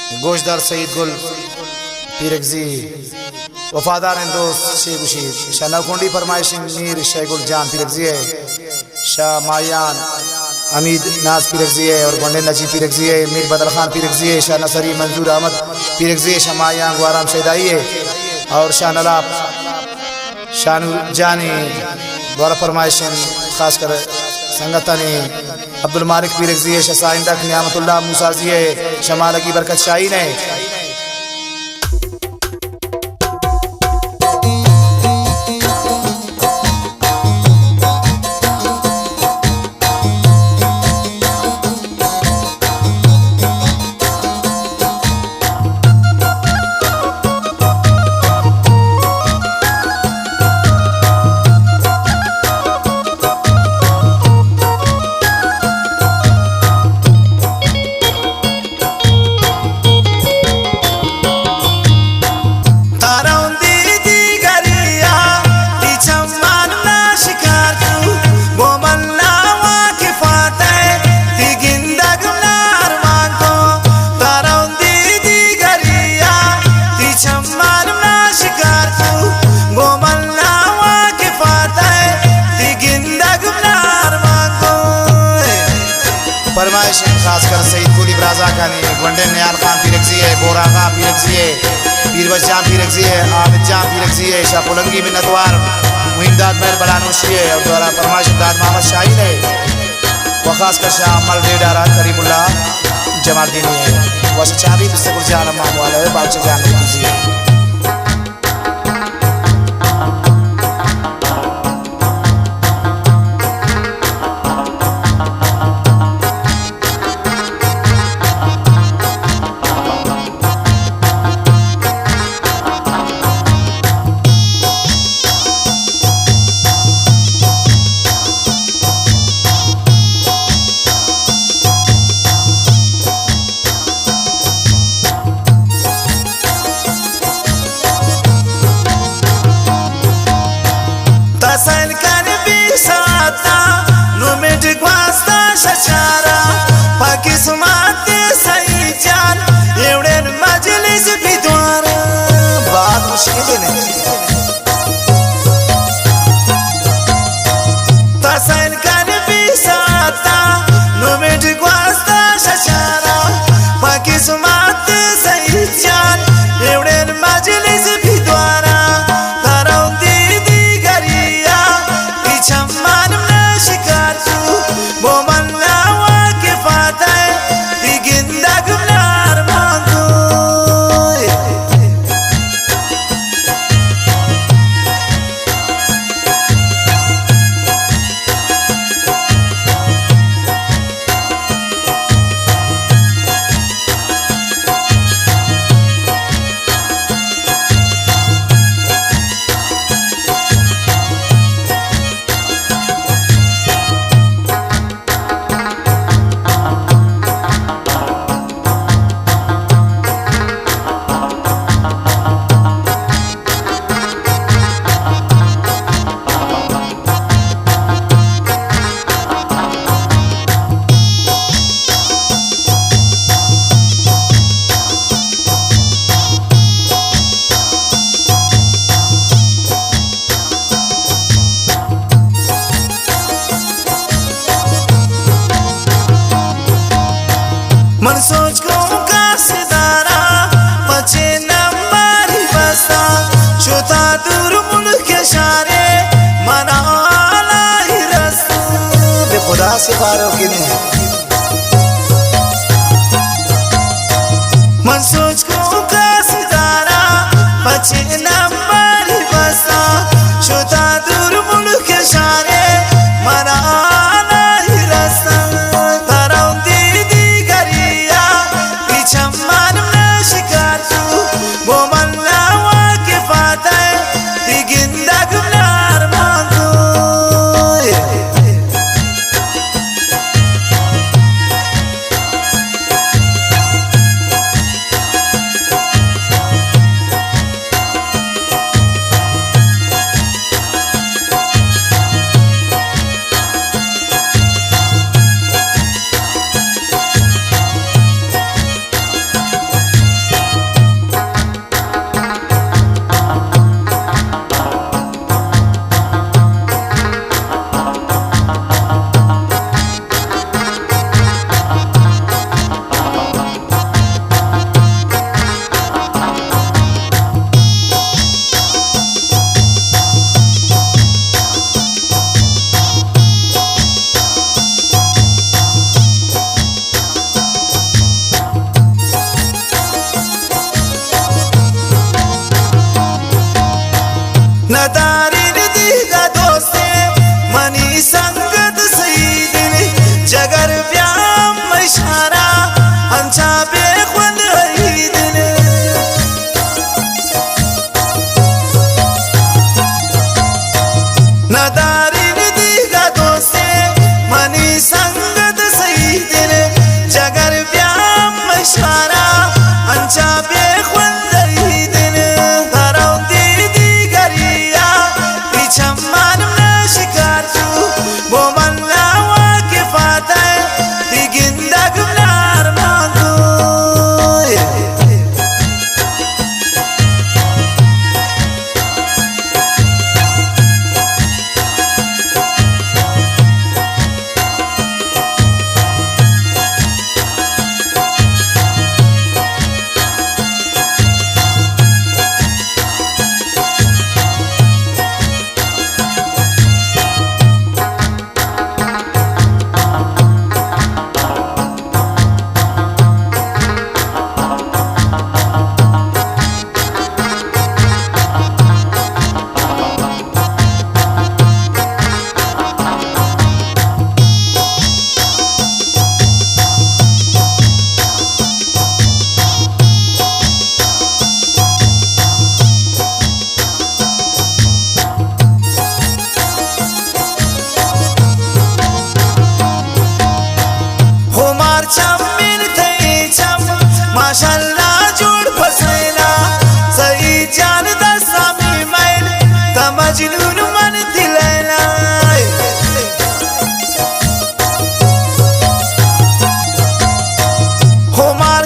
गोशदार सईद गुल पीरगजी वफादार दोस्त शेख उशीर शाह नवकुंडी फरमाइश मीर शेखुल जान पीरगजी है, शाह मायान अमीद नाज पीरगजी है और गोंडे नजीब पीरगजी है, मीर बदल खान पीरगजी है, शाह नसरी मंजूर अहमद पीरगजी है, शाह मायान गुआराम शहदाई है और शाह नलाब शाह जानी द्वारा फरमाइश खासकर संगतनी अब्दुल मालिक पीरगजी है, शाह साइंदक नियामतुल्लाह मूसाजी है, शमाल की बरकत शाहीन है। फरमाइश खासकर सईद कुली ब्राजा खानी वनडे नियाल खान पीरगजी है, बोरा खां पीरगजी है, पीरबश जान पीरगजी है, आमिद जान पीरगजी है, शाह पुलंगी मिन्नतवार मुहिमदाद महल बलानोशी है और द्वारा फरमाइश दाद मोहम्मद शाहीन है व खासकर शाह अमल डेडारा करीमुल्लाह जमालदीनी है वह चाबी बिस्तर जान माम वाला है बादशाह जान कीजिए। नदारीन दिगा दोस्ते मनी संगत सईदिन जगर व्याम इशारा अंचा बेखुंद हईदिन नदारीन दिगा दोस्ते मनी संगत सईदिन जगर व्याम इशारा अंचा बेखुंद हईदिन माशाल्लाह जोड़ फसैला सही जान दसामी मैल तमजनून मन दिलैला हो मार